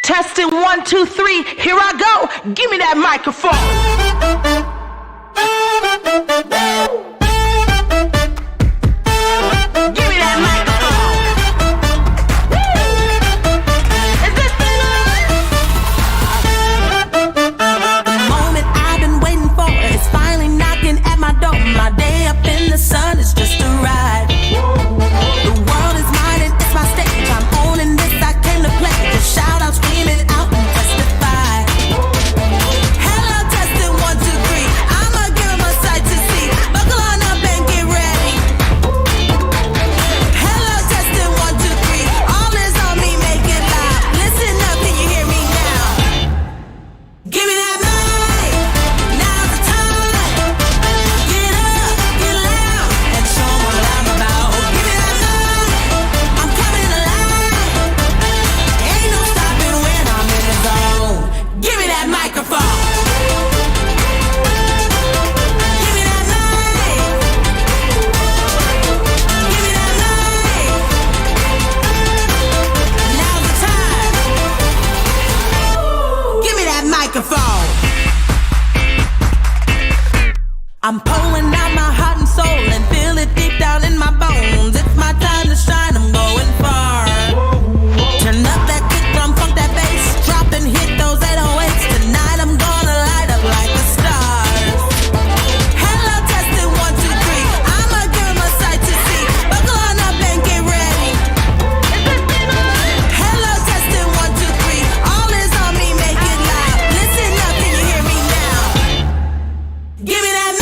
Testing 1, 2, 3. Here I go. Give me that microphone. I'm pulling out my heart and soul and feel it deep down in my bones. It's my time to shine, I'm going far. Turn up that kick drum, funk that bass, drop and hit those 808s. Tonight I'm gonna light up like the stars. Hello, testing 1, 2, 3. I'ma give 'em a sight to see. Buckle on up and get ready. Hello, testing 1, 2, 3. All is on me, make it loud. Listen up, can you hear me now? Give me that mic.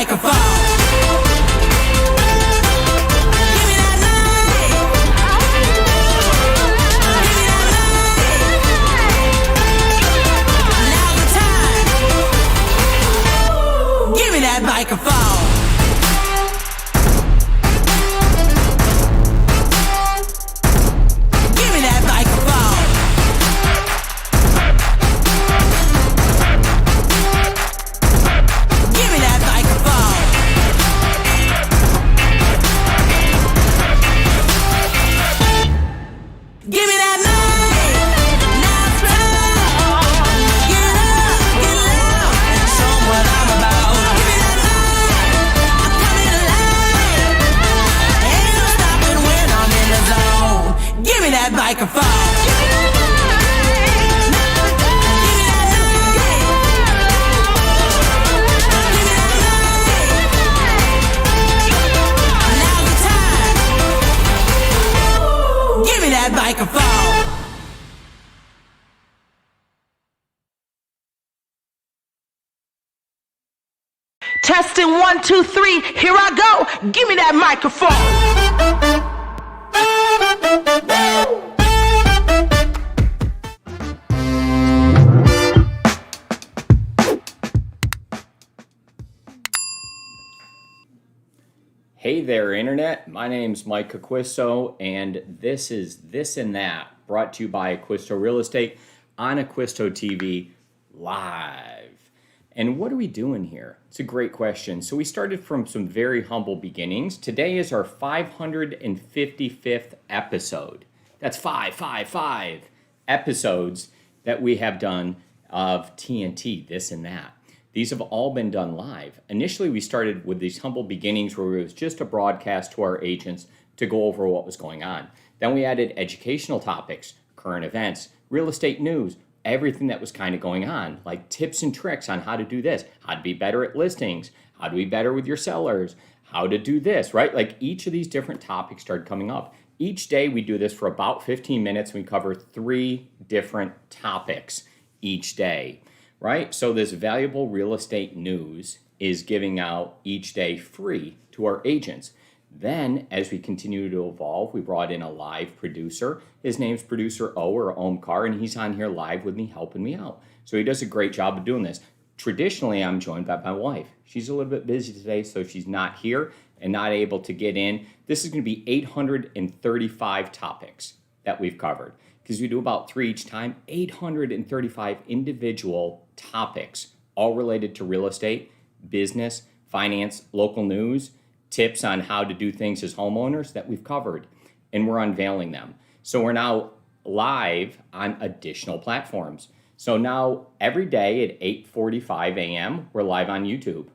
Microphone. Give me that mic. Give me that mic. Now's the time. Give me that microphone. Give me that microphone. Give me that microphone. Give me that mic. Now's the time. Get up, get loud, and show 'em what I'm about. Give me that mic. I'm coming alive. Ain't no stopping when I'm in the zone. Give me that microphone. Give me that mic. Give me that mic. Give me that mic. Now's the time. Give me that microphone. Testing 1, 2, 3. Here I go. Give me that microphone. Hey there, Internet. My name's Mike Acquisto, and this is This and That, brought to you by Acquisto Real Estate on Acquisto TV live. And what are we doing here? It's a great question. So we started from some very humble beginnings. Today is our 555th episode. That's five episodes that we have done of TNT, This and That. These have all been done live. Initially, we started with these humble beginnings where it was just a broadcast to our agents to go over what was going on. Then we added educational topics, current events, real estate news, everything that was kind of going on, like tips and tricks on how to do this, how to be better at listings, how to be better with your sellers, how to do this, right? Like each of these different topics started coming up. Each day we do this for about 15 minutes. We cover 3 different topics each day, right? So this valuable real estate news is giving out each day free to our agents. Then, as we continue to evolve, we brought in a live producer. His name's Producer O, or Omkar, and he's on here live with me, helping me out. So he does a great job of doing this. Traditionally, I'm joined by my wife. She's a little bit busy today, so she's not here and not able to get in. This is going to be 835 topics that we've covered, because we do about 3 each time, 835 individual topics, all related to real estate, business, finance, local news, tips on how to do things as homeowners that we've covered, and we're unveiling them. So we're now live on additional platforms. So now every day at 8:45 a.m., we're live on YouTube.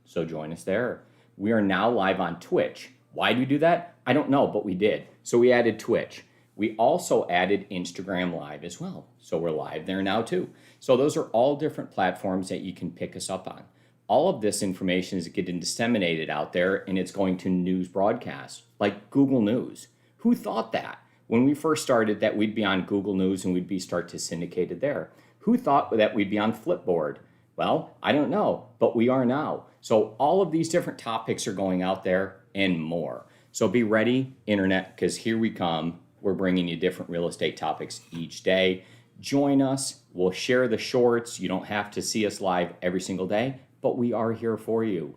So join us there. We are now live on Twitch. Why do we do that? I don't know, but we did. So we added Twitch. We also added Instagram Live as well. So we're live there now too. So those are all different platforms that you can pick us up on. All of this information is getting disseminated out there, and it's going to news broadcasts like Google News. Who thought that? When we first started that we'd be on Google News and we'd be start to syndicate it there. Who thought that we'd be on Flipboard? Well, I don't know, but we are now. So all of these different topics are going out there and more. So be ready, Internet, because here we come. We're bringing you different real estate topics each day. Join us. We'll share the shorts. You don't have to see us live every single day, but we are here for you.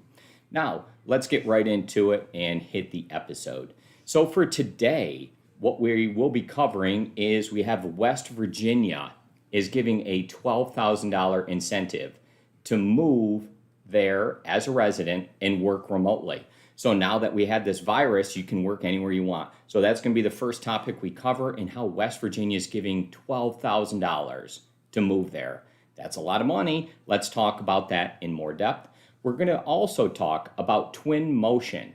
Now, let's get right into it and hit the episode. So for today, what we will be covering is we have West Virginia is giving a $12,000 incentive to move there as a resident and work remotely. So now that we had this virus, you can work anywhere you want. So that's going to be the first topic we cover, and how West Virginia is giving $12,000 to move there. That's a lot of money. Let's talk about that in more depth. We're going to also talk about twin motion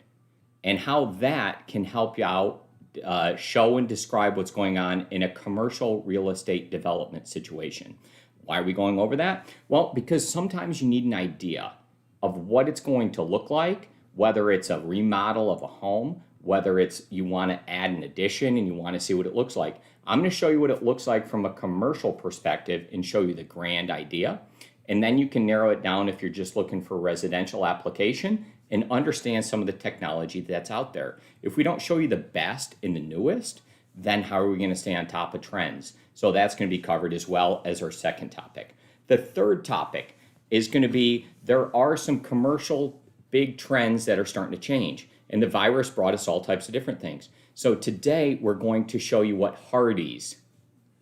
and how that can help you out, show and describe what's going on in a commercial real estate development situation. Why are we going over that? Well, because sometimes you need an idea of what it's going to look like, whether it's a remodel of a home, whether it's you want to add an addition and you want to see what it looks like. I'm going to show you what it looks like from a commercial perspective and show you the grand idea. And then you can narrow it down if you're just looking for a residential application and understand some of the technology that's out there. If we don't show you the best and the newest, then how are we going to stay on top of trends? So that's going to be covered as well as our second topic. The third topic is going to be there are some commercial big trends that are starting to change. And the virus brought us all types of different things. So today we're going to show you what Hardees,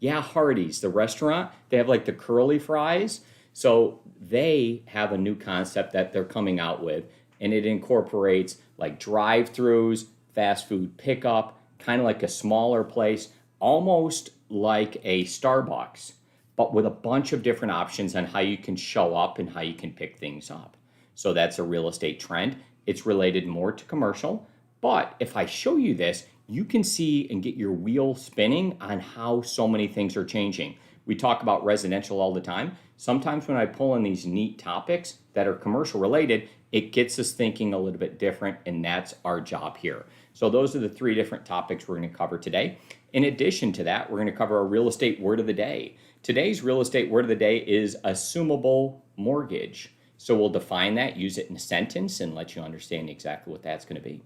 Hardees, the restaurant, they have like the curly fries. So they have a new concept that they're coming out with, and it incorporates like drive-throughs, fast food pickup, kind of like a smaller place, almost like a Starbucks, but with a bunch of different options on how you can show up and how you can pick things up. So that's a real estate trend. It's related more to commercial, but if I show you this, you can see and get your wheel spinning on how so many things are changing. We talk about residential all the time. Sometimes when I pull in these neat topics that are commercial related, it gets us thinking a little bit different, and that's our job here. So those are the 3 different topics we're going to cover today. In addition to that, we're going to cover a real estate word of the day. Today's real estate word of the day is assumable mortgage. So we'll define that, use it in a sentence, and let you understand exactly what that's going to be.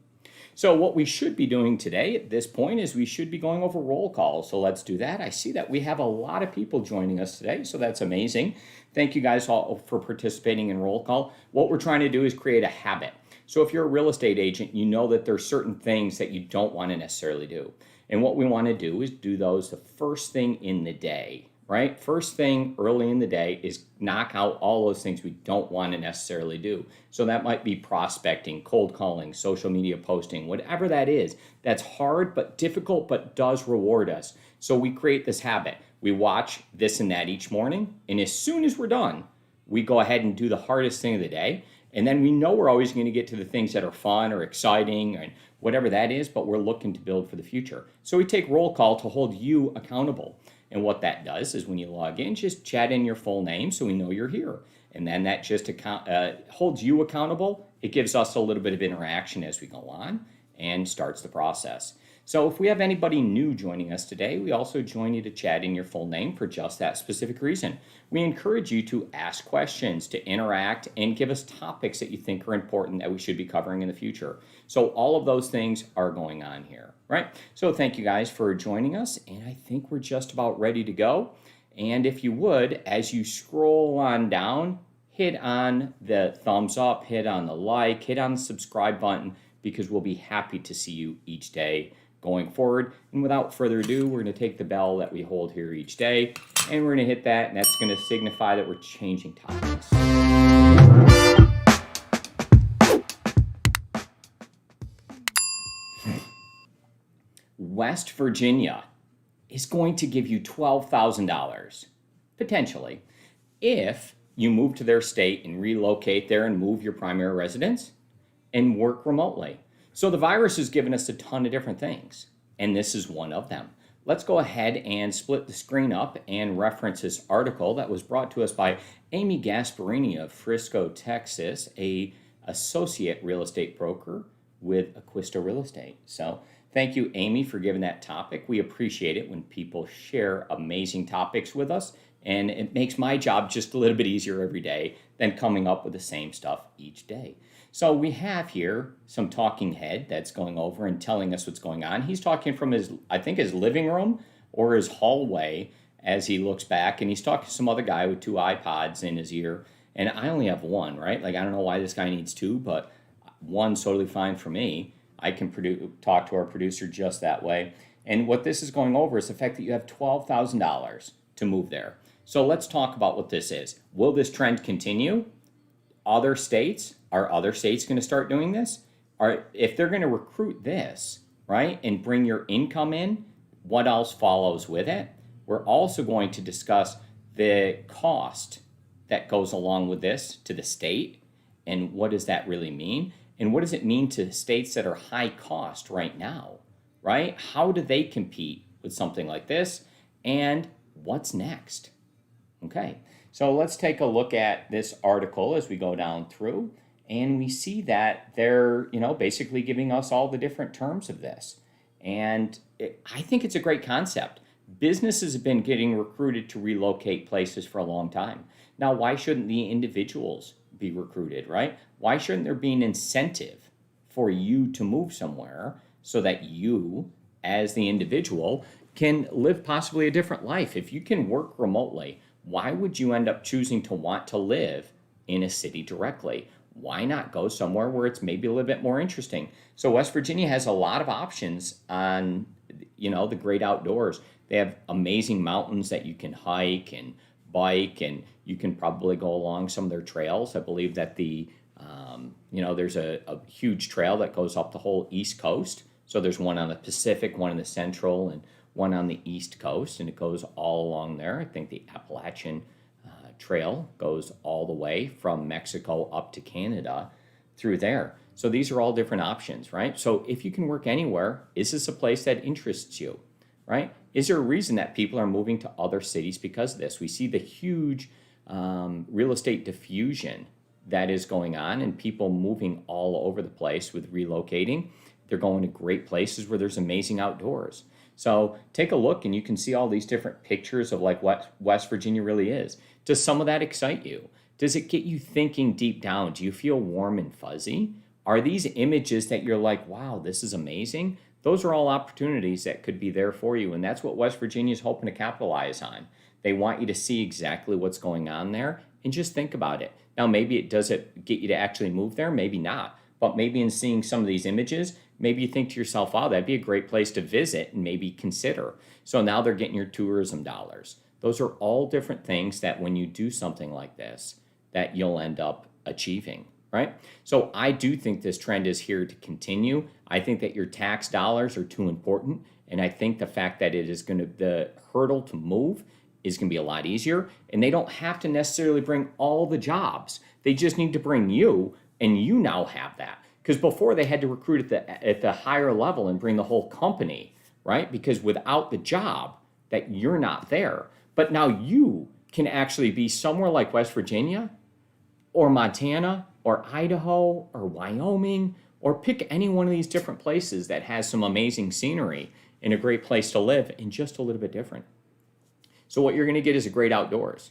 So what we should be doing today at this point is we should be going over roll call. So let's do that. I see that we have a lot of people joining us today, so that's amazing. Thank you guys all for participating in roll call. What we're trying to do is create a habit. So if you're a real estate agent, you know that there's certain things that you don't want to necessarily do. And what we want to do is do those the first thing in the day. Right? First thing early in the day is knock out all those things we don't want to necessarily do. So that might be prospecting, cold calling, social media posting, whatever that is. That's hard but difficult but does reward us. So we create this habit. We watch this and that each morning, and as soon as we're done, we go ahead and do the hardest thing of the day. And then we know we're always going to get to the things that are fun or exciting and whatever that is, but we're looking to build for the future. So we take roll call to hold you accountable. And what that does is when you log in, just chat in your full name so we know you're here. And then that just holds you accountable. It gives us a little bit of interaction as we go on and starts the process. So if we have anybody new joining us today, we also join you to chat in your full name for just that specific reason. We encourage you to ask questions, to interact, and give us topics that you think are important that we should be covering in the future. So all of those things are going on here, right? So thank you guys for joining us, and I think we're just about ready to go. And if you would, as you scroll on down, hit on the thumbs up, hit on the like, hit on the subscribe button, because we'll be happy to see you each day going forward. And without further ado, we're going to take the bell that we hold here each day, and we're going to hit that, and that's going to signify that we're changing topics. West Virginia is going to give you $12,000, potentially, if you move to their state and relocate there and move your primary residence and work remotely. So the virus has given us a ton of different things, and this is one of them. Let's go ahead and split the screen up and reference this article that was brought to us by Amy Gasparini of Frisco, Texas, a associate real estate broker with Acquisto Real Estate. So thank you, Amy, for giving that topic. We appreciate it when people share amazing topics with us, and it makes my job just a little bit easier every day than coming up with the same stuff each day. So we have here some talking head that's going over and telling us what's going on. He's talking from his, I think, his living room or his hallway as he looks back, and he's talking to some other guy with 2 iPods in his ear, and I only have one, right? Like, I don't know why this guy needs 2, but one's totally fine for me. I can talk to our producer just that way. And what this is going over is the fact that you have $12,000 to move there. So let's talk about what this is. Will this trend continue? Other states? Are other states going to start doing this? If they're going to recruit this, right, and bring your income in, what else follows with it? We're also going to discuss the cost that goes along with this to the state, and what does that really mean? And what does it mean to states that are high cost right now, right? How do they compete with something like this? And what's next? Okay, so let's take a look at this article as we go down through, and we see that they're, basically giving us all the different terms of this. And I think it's a great concept. Businesses have been getting recruited to relocate places for a long time. Now, why shouldn't the individuals be recruited, right? Why shouldn't there be an incentive for you to move somewhere so that you, as the individual, can live possibly a different life? If you can work remotely, why would you end up choosing to want to live in a city directly? Why not go somewhere where it's maybe a little bit more interesting? So West Virginia has a lot of options on, the great outdoors. They have amazing mountains that you can hike and bike, and you can probably go along some of their trails. I believe that there's a huge trail that goes up the whole East Coast. So there's one on the Pacific, one in the Central, and one on the East Coast, and it goes all along there. I think the Appalachian Trail goes all the way from Mexico up to Canada through there. So these are all different options, right? So if you can work anywhere, is this a place that interests you, right? Is there a reason that people are moving to other cities because of this? We see the huge real estate diffusion that is going on, and people moving all over the place with relocating. They're going to great places where there's amazing outdoors. So take a look, and you can see all these different pictures of like what West Virginia really is. Does some of that excite you? Does it get you thinking deep down? Do you feel warm and fuzzy? Are these images that you're like, wow, this is amazing? Those are all opportunities that could be there for you, and that's what West Virginia is hoping to capitalize on. They want you to see exactly what's going on there and just think about it. Now, maybe does it get you to actually move there? Maybe not. But maybe in seeing some of these images, maybe you think to yourself, oh, that'd be a great place to visit and maybe consider. So now they're getting your tourism dollars. Those are all different things that when you do something like this, that you'll end up achieving, right? So I do think this trend is here to continue. I think that your tax dollars are too important. And I think the fact that the hurdle to move is going to be a lot easier. And they don't have to necessarily bring all the jobs. They just need to bring you, and you now have that. Because before they had to recruit at the higher level and bring the whole company, right? Because without the job, that you're not there. But now you can actually be somewhere like West Virginia or Montana or Idaho or Wyoming, or pick any one of these different places that has some amazing scenery and a great place to live and just a little bit different. So what you're going to get is a great outdoors.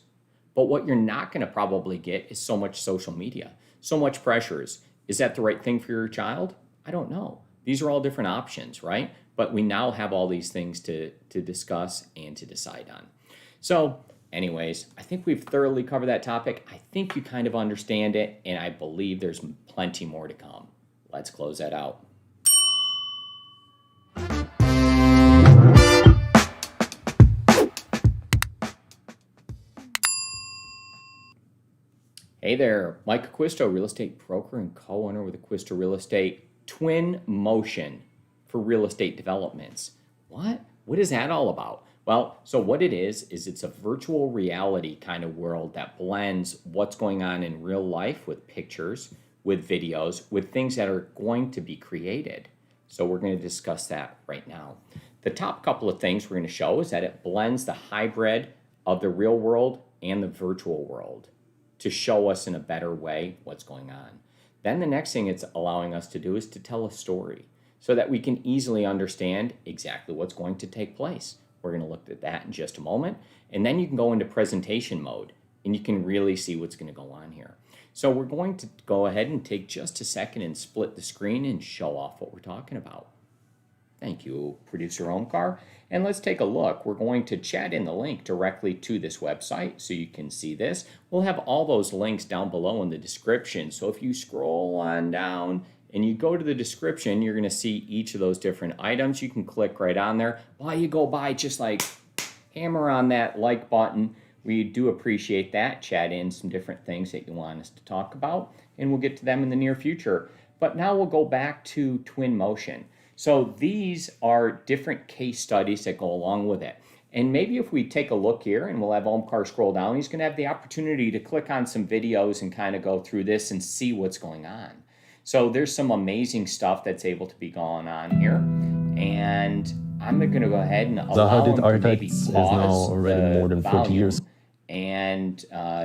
But what you're not going to probably get is so much social media, so much pressures. Is that the right thing for your child? I don't know. These are all different options, right? But we now have all these things to discuss and to decide on. So anyways, I think we've thoroughly covered that topic. I think you kind of understand it, and I believe there's plenty more to come. Let's close that out. Hey there, Mike Acquisto, real estate broker and co-owner with Acquisto Real Estate. Twin motion for real estate developments. What? What is that all about? Well, so what it is it's a virtual reality kind of world that blends what's going on in real life with pictures, with videos, with things that are going to be created. So we're going to discuss that right now. The top couple of things we're going to show is that it blends the hybrid of the real world and the virtual world to show us in a better way what's going on. Then the next thing it's allowing us to do is to tell a story so that we can easily understand exactly what's going to take place. We're going to look at that in just a moment. And then you can go into presentation mode and you can really see what's going to go on here. So we're going to go ahead and take just a second and split the screen and show off what we're talking about. Thank you, Producer Omkar. And let's take a look. We're going to chat in the link directly to this website so you can see this. We'll have all those links down below in the description. So if you scroll on down and you go to the description, you're going to see each of those different items. You can click right on there. While you go by, just like hammer on that like button. We do appreciate that. Chat in some different things that you want us to talk about, and we'll get to them in the near future. But now we'll go back to twin motion. So these are different case studies that go along with it. And maybe if we take a look here, and we'll have Omkar scroll down, he's going to have the opportunity to click on some videos and kind of go through this and see what's going on. So there's some amazing stuff that's able to be going on here. And I'm going to go ahead and allow him to maybe pause already more than 40 years. And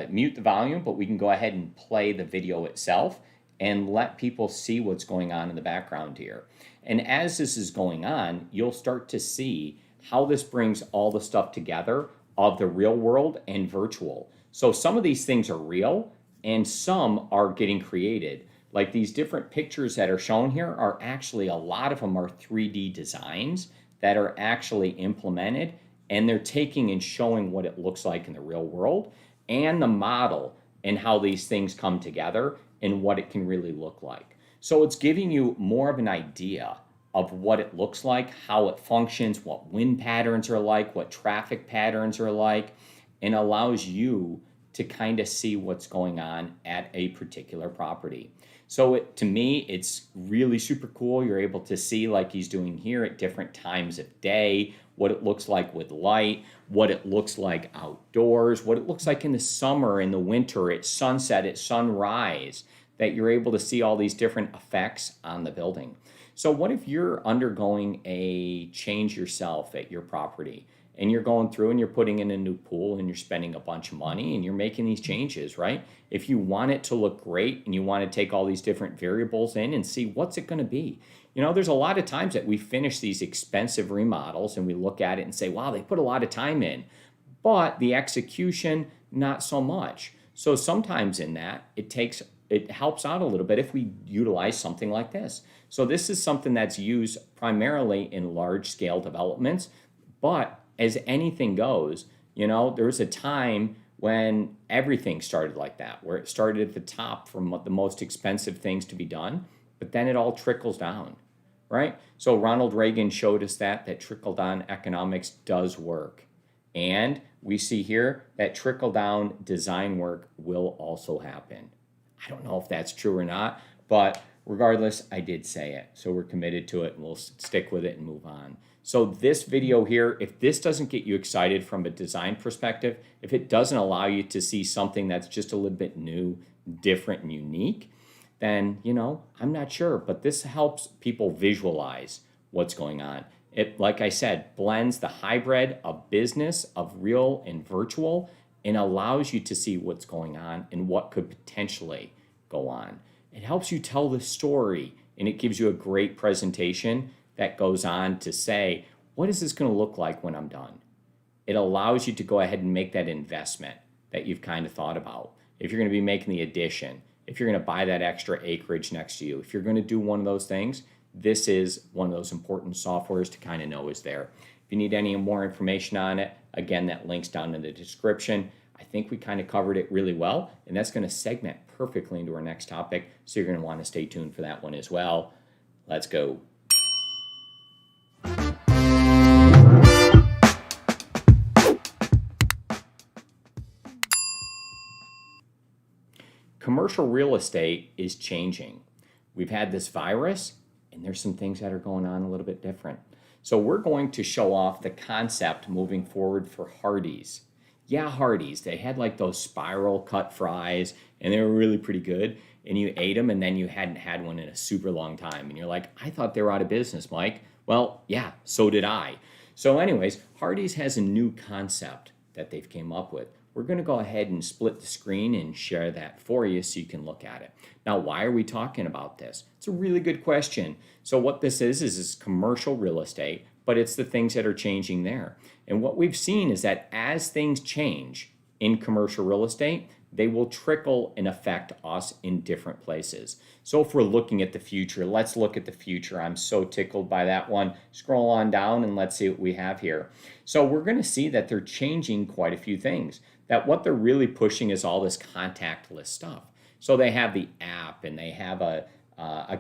mute the volume, but we can go ahead and play the video itself and let people see what's going on in the background here. And as this is going on, you'll start to see how this brings all the stuff together of the real world and virtual. So some of these things are real and some are getting created. Like these different pictures that are shown here are actually, a lot of them are 3D designs that are actually implemented, and they're taking and showing what it looks like in the real world and the model and how these things come together and what it can really look like. So it's giving you more of an idea of what it looks like, how it functions, what wind patterns are like, what traffic patterns are like, and allows you to kind of see what's going on at a particular property. So to me, it's really super cool. You're able to see, like he's doing here, at different times of day, what it looks like with light, what it looks like outdoors, what it looks like in the summer, in the winter, at sunset, at sunrise, that you're able to see all these different effects on the building. So what if you're undergoing a change yourself at your property, and you're going through and you're putting in a new pool and you're spending a bunch of money and you're making these changes, right? If you want it to look great and you want to take all these different variables in and see what's it going to be. You know, there's a lot of times that we finish these expensive remodels and we look at it and say, wow, they put a lot of time in, but the execution, not so much. So sometimes in that, it helps out a little bit if we utilize something like this. So this is something that's used primarily in large scale developments, but as anything goes, you know, there was a time when everything started like that, where it started at the top from the most expensive things to be done, but then it all trickles down, right? So Ronald Reagan showed us that trickle-down economics does work. And we see here that trickle-down design work will also happen. I don't know if that's true or not, but regardless, I did say it. So we're committed to it and we'll stick with it and move on. So this video here, if this doesn't get you excited from a design perspective, if it doesn't allow you to see something that's just a little bit new, different, and unique, then, you know, I'm not sure. But this helps people visualize what's going on. It, like I said, blends the hybrid of business, of real and virtual, and allows you to see what's going on and what could potentially go on. It helps you tell the story, and it gives you a great presentation that goes on to say, what is this going to look like when I'm done? It allows you to go ahead and make that investment that you've kind of thought about. If you're going to be making the addition, if you're going to buy that extra acreage next to you, if you're going to do one of those things, this is one of those important softwares to kind of know is there. If you need any more information on it, again, that link's down in the description. I think we kind of covered it really well, and that's going to segment perfectly into our next topic, so you're going to want to stay tuned for that one as well. Let's go. commercial real estate is changing. We've had this virus, and there's some things that are going on a little bit different. So we're going to show off the concept moving forward for Hardees. Yeah, Hardees, they had like those spiral cut fries, and they were really pretty good. And you ate them, and then you hadn't had one in a super long time. And you're like, I thought they were out of business, Mike. Well, yeah, so did I. So anyways, Hardees has a new concept that they've came up with. We're going to go ahead and split the screen and share that for you so you can look at it. Now, why are we talking about this? It's a really good question. So what this is commercial real estate, but it's the things that are changing there. And what we've seen is that as things change in commercial real estate, they will trickle and affect us in different places. So if we're looking at the future, let's look at the future. I'm so tickled by that one. Scroll on down and let's see what we have here. So we're going to see that they're changing quite a few things. That what they're really pushing is all this contactless stuff. So they have the app, and they have a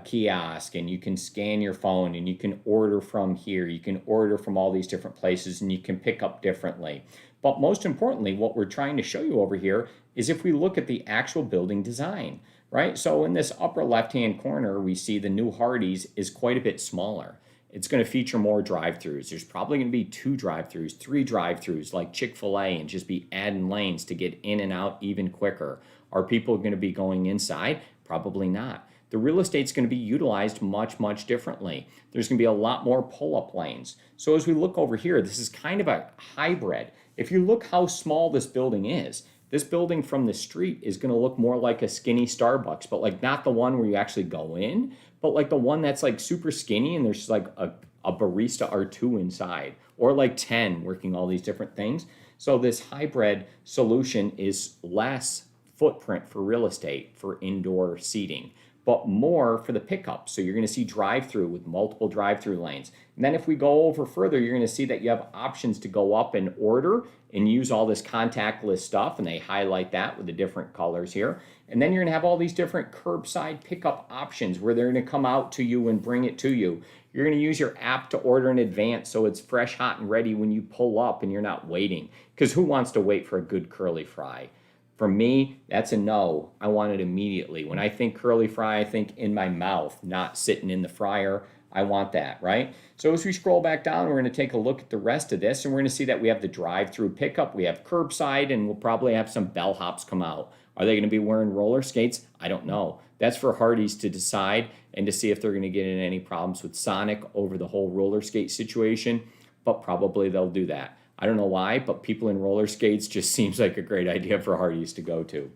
kiosk, and you can scan your phone, and you can order from here. You can order from all these different places, and you can pick up differently. But most importantly, what we're trying to show you over here is if we look at the actual building design, right? So in this upper left-hand corner, we see the new Hardees is quite a bit smaller. It's going to feature more drive-throughs. There's probably going to be 2 drive-throughs, 3 drive-throughs like Chick-fil-A, and just be adding lanes to get in and out even quicker. Are people going to be going inside? Probably not. The real estate's going to be utilized much, much differently. There's going to be a lot more pull-up lanes. So as we look over here, this is kind of a hybrid. If you look how small this building is, this building from the street is going to look more like a skinny Starbucks, but like not the one where you actually go in, but like the one that's like super skinny and there's like a barista or 2 inside, or like 10 working all these different things. So this hybrid solution is less footprint for real estate for indoor seating, but more for the pickup. So you're going to see drive-through with multiple drive-through lanes. And then if we go over further, you're going to see that you have options to go up and order and use all this contactless stuff, and they highlight that with the different colors here. And then you're going to have all these different curbside pickup options where they're going to come out to you and bring it to you. You're going to use your app to order in advance so it's fresh, hot, and ready when you pull up and you're not waiting. Because who wants to wait for a good curly fry? For me, that's a no. I want it immediately. When I think curly fry, I think in my mouth, not sitting in the fryer. I want that, right? So as we scroll back down, we're going to take a look at the rest of this, and we're going to see that we have the drive-through pickup, we have curbside, and we'll probably have some bellhops come out. Are they going to be wearing roller skates? I don't know. That's for Hardees to decide and to see if they're going to get in any problems with Sonic over the whole roller skate situation, but probably they'll do that. I don't know why, but people in roller skates just seems like a great idea for Hardees to go to.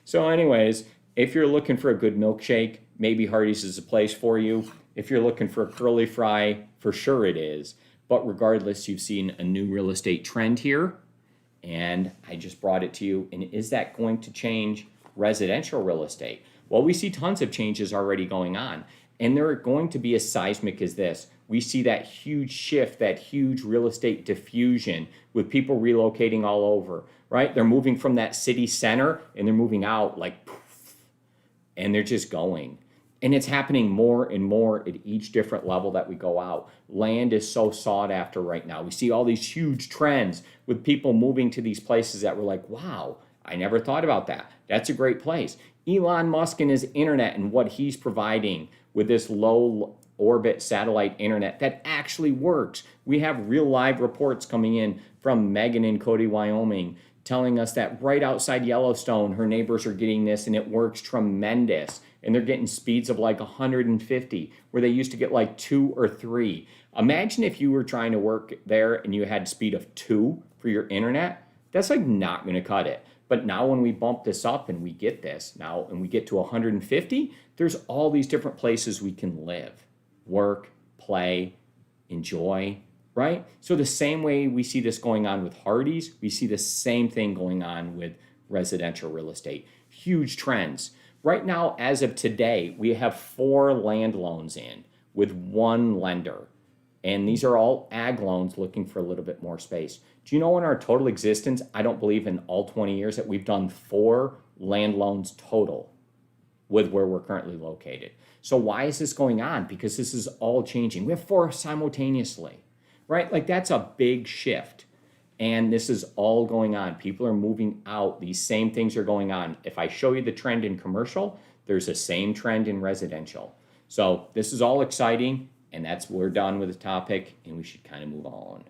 So anyways, if you're looking for a good milkshake, maybe Hardees is a place for you. If you're looking for a curly fry, for sure it is. But regardless, you've seen a new real estate trend here, and I just brought it to you. And is that going to change residential real estate? Well, we see tons of changes already going on, and they're going to be as seismic as this. We see that huge shift, that huge real estate diffusion with people relocating all over, right? They're moving from that city center and they're moving out like poof, and they're just going. And it's happening more and more at each different level that we go out. Land is so sought after right now. We see all these huge trends with people moving to these places that we're like, wow, I never thought about that. That's a great place. Elon Musk and his internet and what he's providing with this low orbit satellite internet that actually works. We have real live reports coming in from Megan in Cody, Wyoming, telling us that right outside Yellowstone, her neighbors are getting this and it works tremendous. And they're getting speeds of like 150, where they used to get like 2 or 3. Imagine if you were trying to work there and you had speed of 2 for your internet. That's like not going to cut it. But now when we bump this up and we get this now and we get to 150, there's all these different places we can live, work, play, enjoy, right? So the same way we see this going on with Hardees, we see the same thing going on with residential real estate. Huge trends. Right now, as of today, we have 4 land loans in with 1 lender. And these are all ag loans looking for a little bit more space. Do you know in our total existence, I don't believe in all 20 years that we've done 4 land loans total with where we're currently located. So why is this going on? Because this is all changing. We have 4 simultaneously, right? Like that's a big shift. And this is all going on. People are moving out. These same things are going on. If I show you the trend in commercial, there's the same trend in residential. So this is all exciting, and we're done with the topic, and we should kind of move on.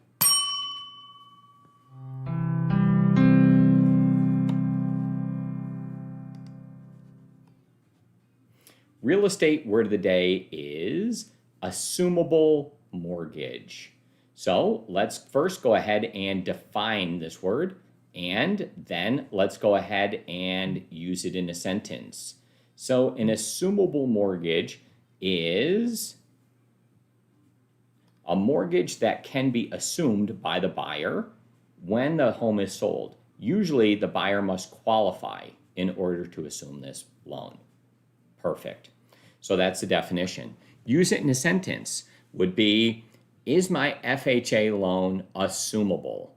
Real estate word of the day is assumable mortgage. So let's first go ahead and define this word, and then let's go ahead and use it in a sentence. So an assumable mortgage is a mortgage that can be assumed by the buyer when the home is sold. Usually the buyer must qualify in order to assume this loan. Perfect. So that's the definition. Use it in a sentence would be, is my FHA loan assumable?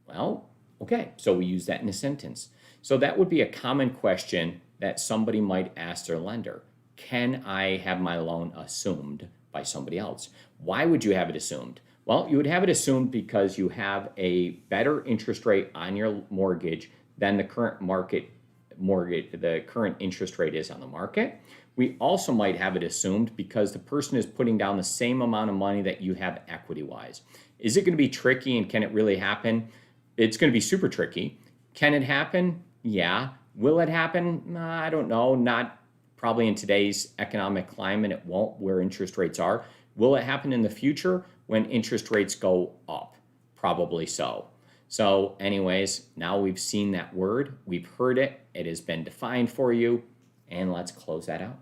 Well, okay, so we use that in a sentence. So that would be a common question that somebody might ask their lender. Can I have my loan assumed by somebody else? Why would you have it assumed? Well, you would have it assumed because you have a better interest rate on your mortgage than the current the current interest rate is on the market. We also might have it assumed because the person is putting down the same amount of money that you have equity-wise. Is it going to be tricky, and can it really happen? It's going to be super tricky. Can it happen? Yeah. Will it happen? I don't know. Not probably in today's economic climate. It won't, where interest rates are. Will it happen in the future when interest rates go up? Probably so. So anyways, now we've seen that word. We've heard it. It has been defined for you. And let's close that out.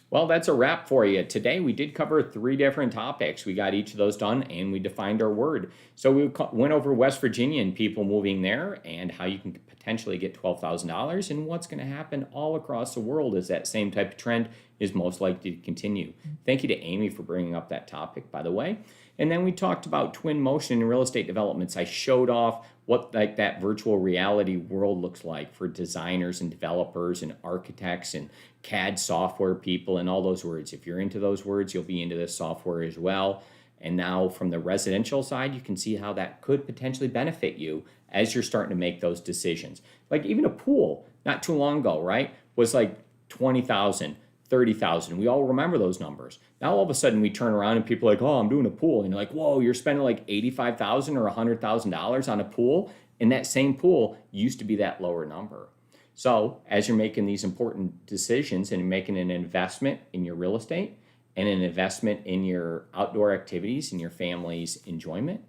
Well, that's a wrap for you. Today we did cover 3 different topics. We got each of those done and we defined our word. So we went over West Virginia and people moving there and how you can potentially get $12,000 and what's going to happen all across the world as that same type of trend is most likely to continue. Thank you to Amy for bringing up that topic, by the way. And then we talked about twin motion in real estate developments. I showed off what that virtual reality world looks like for designers and developers and architects and CAD software people and all those words. If you're into those words, you'll be into this software as well. And now from the residential side, you can see how that could potentially benefit you as you're starting to make those decisions. Like even a pool, not too long ago, right, was like 20,000. 30,000. We all remember those numbers. Now all of a sudden we turn around and people are like, oh, I'm doing a pool. And you're like, whoa, you're spending like $85,000 or $100,000 on a pool. And that same pool used to be that lower number. So as you're making these important decisions and making an investment in your real estate and an investment in your outdoor activities and your family's enjoyment,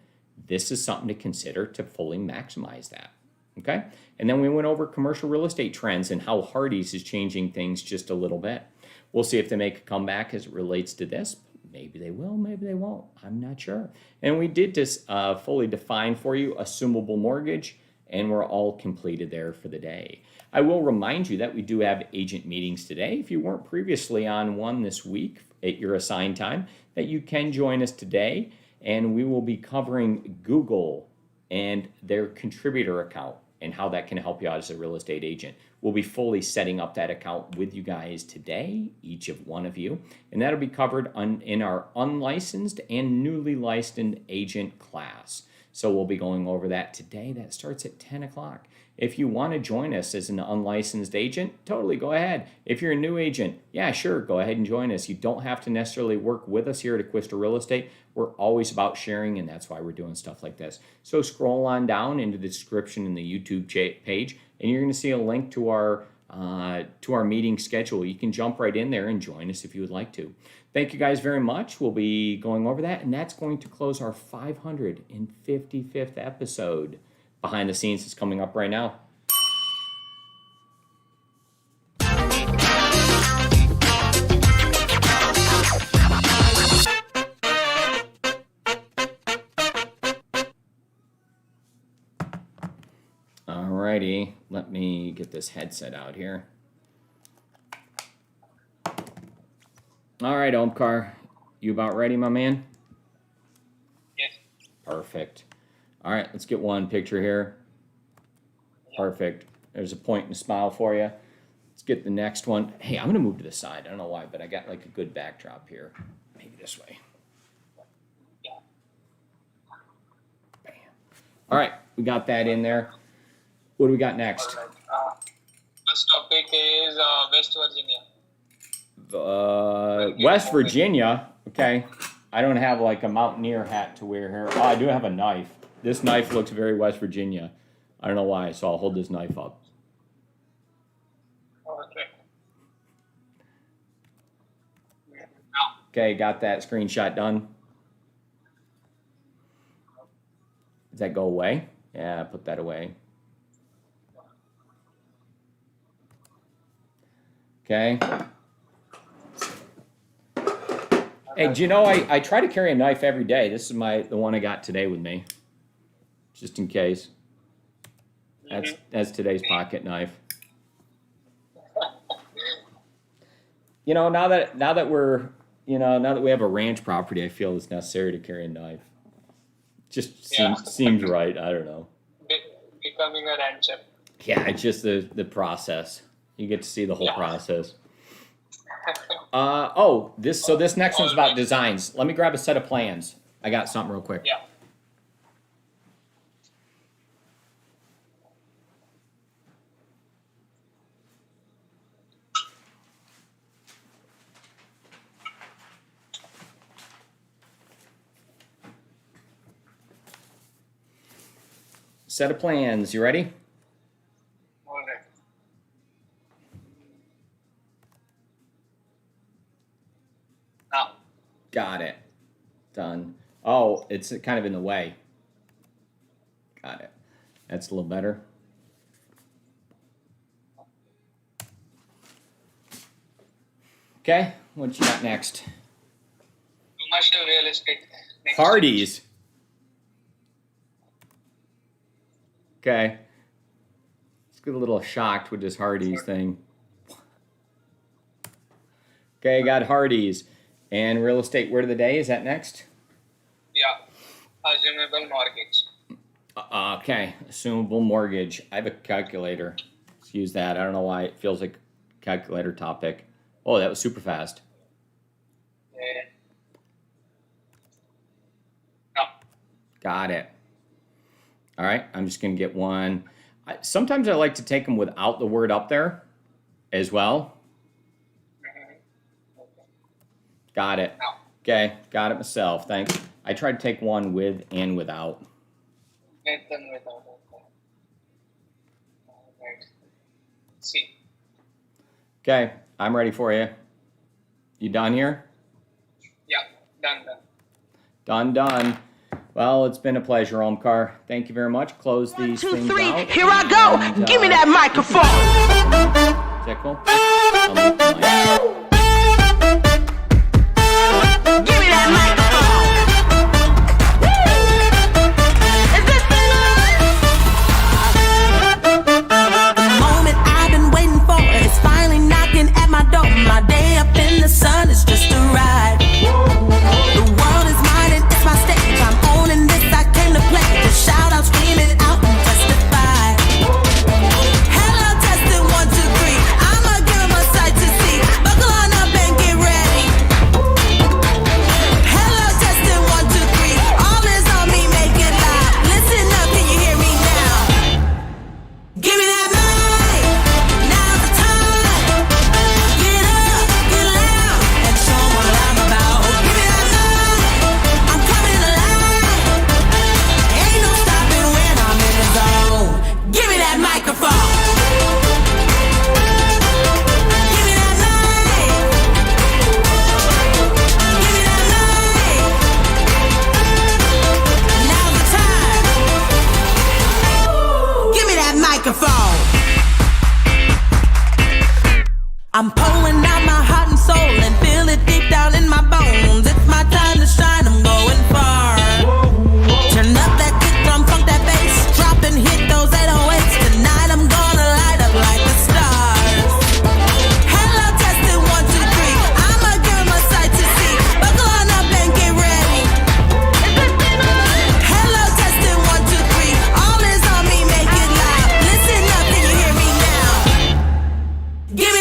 this is something to consider to fully maximize that. Okay. And then we went over commercial real estate trends and how Hardees is changing things just a little bit. We'll see if they make a comeback as it relates to this. Maybe they will, maybe they won't. I'm not sure. And we did just fully define for you assumable mortgage, and we're all completed there for the day. I will remind you that we do have agent meetings today. If you weren't previously on one this week at your assigned time, that you can join us today, and we will be covering Google and their contributor account and how that can help you out as a real estate agent. We'll be fully setting up that account with you guys today, each of one of you, and that'll be covered in our unlicensed and newly licensed agent class. So we'll be going over that today. That starts at 10 o'clock. If you want to join us as an unlicensed agent, totally go ahead. If you're a new agent, yeah, sure, go ahead and join us. You don't have to necessarily work with us here at Acquisto Real Estate. We're always about sharing, and that's why we're doing stuff like this. So scroll on down into the description in the YouTube page, and you're going to see a link to our meeting schedule. You can jump right in there and join us if you would like to. Thank you guys very much. We'll be going over that, and that's going to close our 555th episode. Behind the scenes is coming up right now. Alrighty, let me get this headset out here. All right, Omkar, you about ready, my man? Yes. Perfect. All right, let's get one picture here. Perfect. There's a point and a smile for you. Let's get the next one. Hey, I'm going to move to the side. I don't know why, but I got like a good backdrop here. Maybe this way. Bam. All right, we got that in there. What do we got next? All right. First topic is West Virginia. West Virginia. Okay. I don't have like a mountaineer hat to wear here. Oh, I do have a knife. This knife looks very West Virginia. I don't know why, so I'll hold this knife up. Okay. Okay, got that screenshot done. Does that go away? Yeah, put that away. Okay. Hey, do you know I try to carry a knife every day. This is the one I got today with me, just in case. That's today's pocket knife. You know, now that we have a ranch property, I feel it's necessary to carry a knife. Just seems right. I don't know. Becoming a rancher. Yeah, it's just the process. You get to see the whole process. This next one's about designs. Let me grab a set of plans. I got something real quick. Yeah. Set of plans. You ready? All right. Now. Got it. Done. Oh, it's kind of in the way. Got it. That's a little better. Okay, what you got next? Commercial real estate. Next. Hardees. Okay. Let's get a little shocked with this Hardees thing. Okay, got Hardees. And real estate word of the day, is that next? Yeah. Assumable mortgage. Okay, assumable mortgage. I have a calculator. Let's use that. I don't know why it feels like a calculator topic. Oh, that was super fast. Yeah. No. Got it. All right, I'm just going to get one. Sometimes I like to take them without the word up there as well. Got it. No. Okay, got it myself. Thanks. I tried to take one with and without. Get them without. Right. See. Okay, I'm ready for you. You done here? Yeah. Done. Done. Well, it's been a pleasure, Omkar. Thank you very much. Close these One, two, things three. out. Here I go. And, Give me that microphone. Is that cool? I'll mute the mic. Give me that microphone. Is this thing on? The moment I've been waiting for is finally knocking at my door. My day up in the sun is just a ride. The world is mine and it's my stage. I'm owning this. I came to play. Just shout out, scream it out, and testify. Hello, testing 1, 2, 3. I'ma give 'em a sight to see. Buckle on up and get ready. Hello, testing 1, 2, 3. All is on me, make it loud. Listen up, can you hear me now? Give me that mic. Now's the time. Get up, get loud, and show 'em what I'm about. Give me that mic. I'm coming alive. Ain't no stopping when I'm in the zone. Give me that microphone. Give me that mic. Give me that mic. Now's the time. Give me that microphone. I'm pouring out my heart and soul and feel it deep down in my bones. It's my time to shine, I'm going far. Turn up that kick drum, funk that bass, drop and hit those 808s. Tonight I'm gonna light up like the stars. Hello, testing 1, 2, 3. I'ma give 'em a sight to see. Buckle on up and get ready. Hello, testing 1, 2, 3. All is on me, make it loud. Listen up, can you hear me now? Give me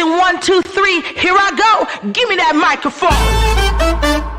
Testing 1, 2, 3. Here I go. Give me that microphone.